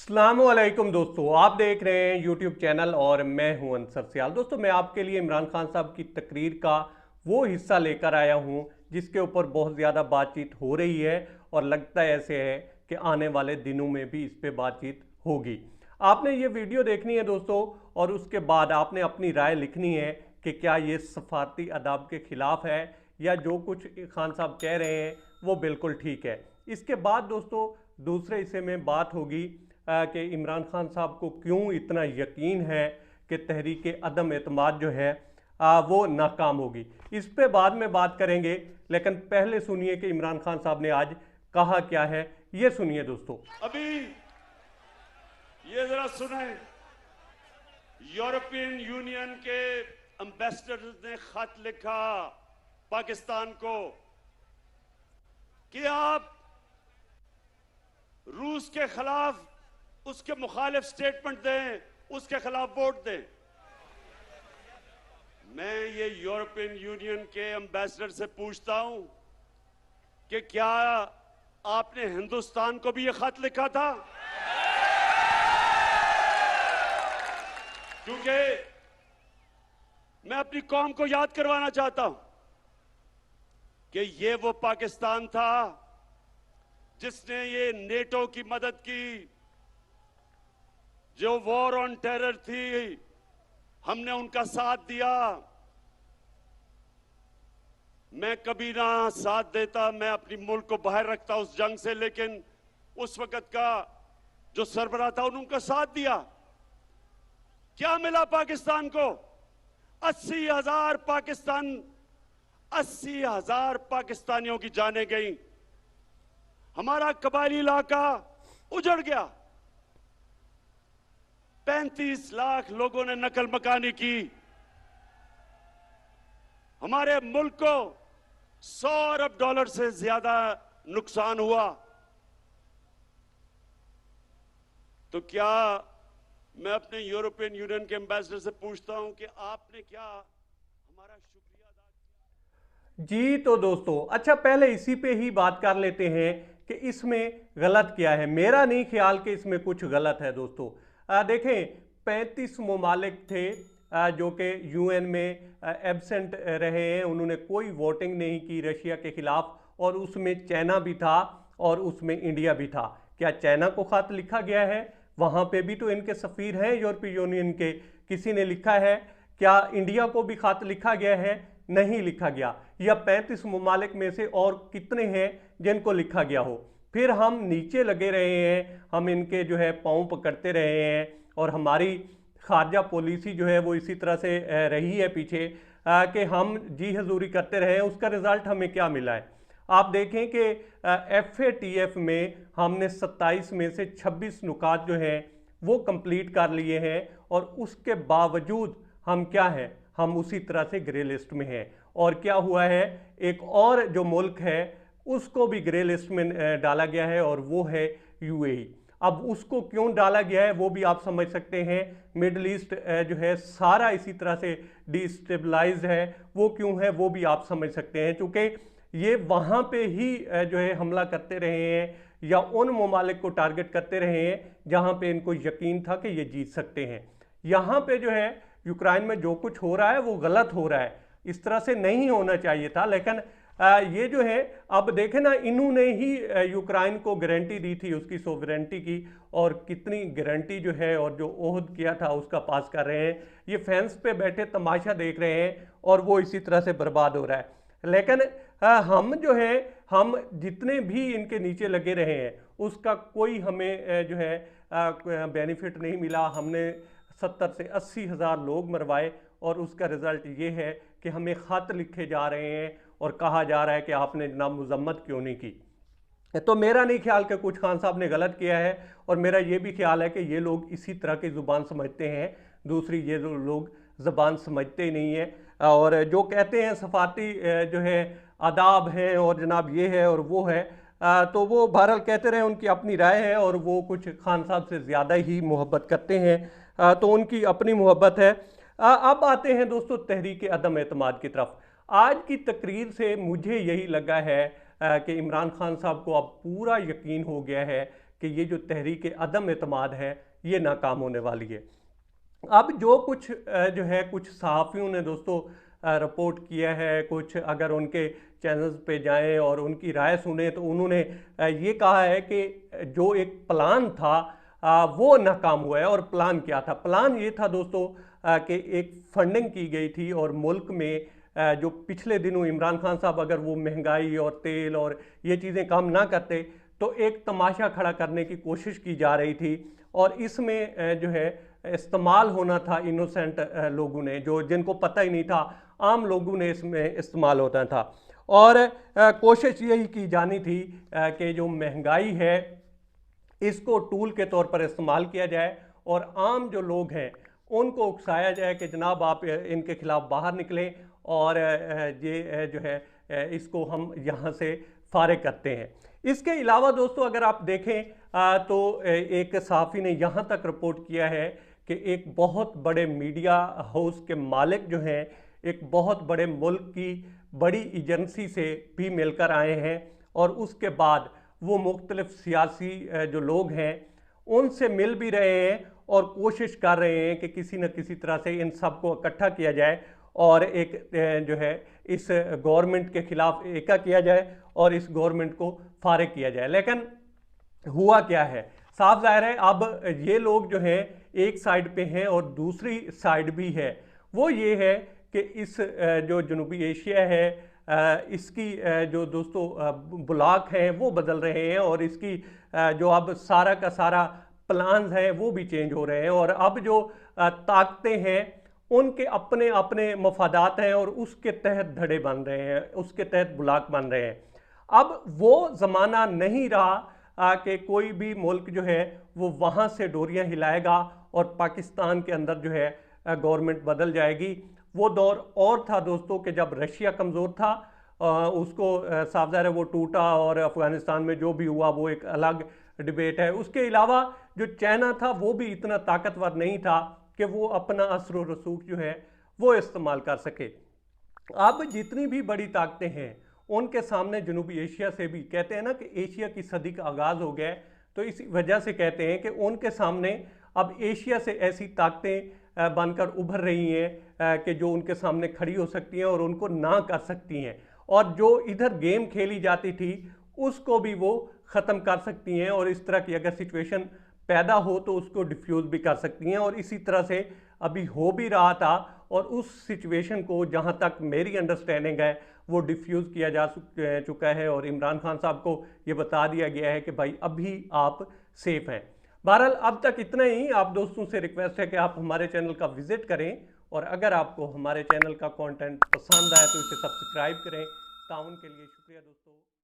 अस्सलामुअलैकुम दोस्तों, आप देख रहे हैं यूट्यूब चैनल और मैं हूं अंसर सियाल। दोस्तों, मैं आपके लिए इमरान खान साहब की तकरीर का वो हिस्सा लेकर आया हूं जिसके ऊपर बहुत ज़्यादा बातचीत हो रही है और लगता है ऐसे है कि आने वाले दिनों में भी इस पे बातचीत होगी। आपने ये वीडियो देखनी है दोस्तों, और उसके बाद आपने अपनी राय लिखनी है कि क्या ये सफारती आदाब के ख़िलाफ़ है या जो कुछ खान साहब कह रहे हैं वो बिल्कुल ठीक है। इसके बाद दोस्तों दूसरे हिस्से में बात होगी कि इमरान खान साहब को क्यों इतना यकीन है कि तहरीक अदम एतमाद जो है वो नाकाम होगी। इस पे बाद में बात करेंगे, लेकिन पहले सुनिए कि इमरान खान साहब ने आज कहा क्या है। ये सुनिए दोस्तों। अभी ये जरा सुने, यूरोपियन यूनियन के एम्बेसडर ने खत लिखा पाकिस्तान को कि आप रूस के खिलाफ उसके मुखालिफ स्टेटमेंट दें, उसके खिलाफ वोट दें। मैं ये यूरोपियन यूनियन के एम्बेसडर से पूछता हूं कि क्या आपने हिंदुस्तान को भी ये खत लिखा था? क्योंकि मैं अपनी कौम को याद करवाना चाहता हूं कि ये वो पाकिस्तान था जिसने ये नेटो की मदद की, जो वॉर ऑन टेरर थी हमने उनका साथ दिया। मैं कभी ना साथ देता, मैं अपनी मुल्क को बाहर रखता उस जंग से, लेकिन उस वक्त का जो सरबराह था उन्होंने उनका साथ दिया। क्या मिला पाकिस्तान को? 80,000 पाकिस्तानियों की जानें गई, हमारा कबायली इलाका उजड़ गया, 35 लाख लोगों ने नकल मकानी की, हमारे मुल्क को 100 अरब डॉलर से ज्यादा नुकसान हुआ। तो क्या मैं अपने यूरोपियन यूनियन के एम्बेसडर से पूछता हूं कि आपने क्या हमारा शुक्रिया अदा किया? जी तो दोस्तों, अच्छा पहले इसी पे ही बात कर लेते हैं कि इसमें गलत क्या है। मेरा नहीं ख्याल कि इसमें कुछ गलत है दोस्तों। देखें, 35 ममालिक थे जो कि यूएन में एब्सेंट रहे हैं, उन्होंने कोई वोटिंग नहीं की रशिया के खिलाफ, और उसमें चाइना भी था और उसमें इंडिया भी था। क्या चाइना को खत लिखा गया है? वहाँ पे भी तो इनके सफ़ीर हैं यूरोपीय यूनियन के, किसी ने लिखा है? क्या इंडिया को भी खत लिखा गया है? नहीं लिखा गया। या 35 ममालिक में से और कितने हैं जिनको लिखा गया हो? फिर हम नीचे लगे रहे हैं, हम इनके जो है पाँव पकड़ते रहे हैं, और हमारी खारजा पॉलिसी जो है वो इसी तरह से रही है पीछे कि हम जी हजूरी करते रहे हैं। उसका रिज़ल्ट हमें क्या मिला है? आप देखें कि FATF में हमने 27 में से 26 नुकात जो हैं वो कंप्लीट कर लिए हैं, और उसके बावजूद हम क्या हैं, हम उसी तरह से ग्रे लिस्ट में हैं। और क्या हुआ है, एक और जो मुल्क है उसको भी ग्रे लिस्ट में डाला गया है, और वो है UAE। अब उसको क्यों डाला गया है वो भी आप समझ सकते हैं। मिडल ईस्ट जो है सारा इसी तरह से डिस्टेबलाइज है, वो क्यों है वो भी आप समझ सकते हैं, क्योंकि ये वहाँ पे ही जो है हमला करते रहे हैं या उन ममालिक को टारगेट करते रहे हैं जहाँ पे इनको यकीन था कि ये जीत सकते हैं। यहाँ पे जो है यूक्रेन में जो कुछ हो रहा है वो गलत हो रहा है, इस तरह से नहीं होना चाहिए था। लेकिन ये जो है, अब देखें ना, इन्होंने ही यूक्रेन को गारंटी दी थी उसकी सोवरेंटी की, और कितनी गारंटी जो है और जो ओहद किया था उसका पास कर रहे हैं। ये फैंस पे बैठे तमाशा देख रहे हैं और वो इसी तरह से बर्बाद हो रहा है। लेकिन हम जो है, हम जितने भी इनके नीचे लगे रहे हैं उसका कोई हमें जो है बेनिफिट नहीं मिला। हमने 70 से 80 हज़ार लोग मरवाए, और उसका रिज़ल्ट ये है कि हमें ख़त लिखे जा रहे हैं और कहा जा रहा है कि आपने जनाब मजम्मत क्यों नहीं की। तो मेरा नहीं ख्याल कि कुछ खान साहब ने गलत किया है, और मेरा ये भी ख्याल है कि ये लोग इसी तरह की ज़ुबान समझते हैं, दूसरी ये लोग ज़बान समझते ही नहीं है। और जो कहते हैं सफारती जो है आदाब हैं और जनाब ये है और वो है, तो वो बहरहाल कहते रहे, उनकी अपनी राय है, और वो कुछ खान साहब से ज़्यादा ही मोहब्बत करते हैं, तो उनकी अपनी मोहब्बत है। अब आते हैं दोस्तों तहरीक अदम एतमाद की तरफ। आज की तकरीर से मुझे यही लगा है कि इमरान खान साहब को अब पूरा यकीन हो गया है कि ये जो तहरीक अदम एतमाद है ये नाकाम होने वाली है। अब जो कुछ जो है कुछ सहाफ़ियों ने दोस्तों रिपोर्ट किया है, कुछ अगर उनके चैनल्स पे जाएं और उनकी राय सुने तो उन्होंने ये कहा है कि जो एक प्लान था वो नाकाम हुआ है। और प्लान क्या था? प्लान ये था दोस्तों कि एक फंडिंग की गई थी और मुल्क में जो पिछले दिनों इमरान खान साहब अगर वो महंगाई और तेल और ये चीज़ें कम ना करते तो एक तमाशा खड़ा करने की कोशिश की जा रही थी। और इसमें जो है इस्तेमाल होना था इनोसेंट लोगों ने, जो जिनको पता ही नहीं था, आम लोगों ने इसमें इस्तेमाल होता था। और कोशिश यही की जानी थी कि जो महंगाई है इसको टूल के तौर पर इस्तेमाल किया जाए और आम जो लोग हैं उनको उकसाया जाए कि जनाब आप इनके खिलाफ बाहर निकलें और ये जो है इसको हम यहाँ से फारिग करते हैं। इसके अलावा दोस्तों अगर आप देखें तो एक सहाफ़ी ने यहाँ तक रिपोर्ट किया है कि एक बहुत बड़े मीडिया हाउस के मालिक जो हैं एक बहुत बड़े मुल्क की बड़ी एजेंसी से भी मिलकर आए हैं और उसके बाद वो मुख्तलिफ सियासी जो लोग हैं उनसे मिल भी रहे हैं और कोशिश कर रहे हैं कि किसी न किसी तरह से इन सब को इकट्ठा किया जाए और एक जो है इस गवर्नमेंट के खिलाफ एका किया जाए और इस गवर्नमेंट को फारिग किया जाए। लेकिन हुआ क्या है? साफ जाहिर है अब ये लोग जो हैं एक साइड पे हैं और दूसरी साइड भी है। वो ये है कि इस जो जनूबी एशिया है इसकी जो दोस्तों ब्लॉक हैं वो बदल रहे हैं और इसकी जो अब सारा का सारा प्लान्स हैं वो भी चेंज हो रहे हैं और अब जो ताकतें हैं उनके अपने अपने मफादात हैं और उसके तहत धड़े बन रहे हैं, उसके तहत ब्लॉक बन रहे हैं। अब वो ज़माना नहीं रहा कि कोई भी मुल्क जो है वो वहाँ से डोरियाँ हिलाएगा और पाकिस्तान के अंदर जो है गवर्नमेंट बदल जाएगी। वो दौर और था दोस्तों कि जब रशिया कमज़ोर था, उसको साफ ज़ाहिर है वो टूटा और अफ़गानिस्तान में जो भी हुआ वो एक अलग डिबेट है। उसके अलावा जो चाइना था वो भी इतना ताकतवर नहीं था कि वो अपना असर व रसूख जो है वो इस्तेमाल कर सके। अब जितनी भी बड़ी ताकतें हैं उनके सामने जनूबी एशिया से भी, कहते हैं ना कि एशिया की सदी का आगाज़ हो गया है, तो इसी वजह से कहते हैं कि उनके सामने अब एशिया से ऐसी ताकतें बनकर उभर रही हैं कि जो उनके सामने खड़ी हो सकती हैं और उनको ना कर सकती हैं और जो इधर गेम खेली जाती थी उसको भी वो ख़त्म कर सकती हैं और इस तरह की अगर सिचुएशन पैदा हो तो उसको डिफ्यूज़ भी कर सकती हैं। और इसी तरह से अभी हो भी रहा था और उस सिचुएशन को जहां तक मेरी अंडरस्टैंडिंग है वो डिफ्यूज़ किया जा चुका है और इमरान खान साहब को ये बता दिया गया है कि भाई अभी आप सेफ हैं। बहरहाल अब तक इतना ही। आप दोस्तों से रिक्वेस्ट है कि आप हमारे चैनल का विजिट करें और अगर आपको हमारे चैनल का कंटेंट पसंद आए तो इसे सब्सक्राइब करें। ताउन के लिए शुक्रिया दोस्तों।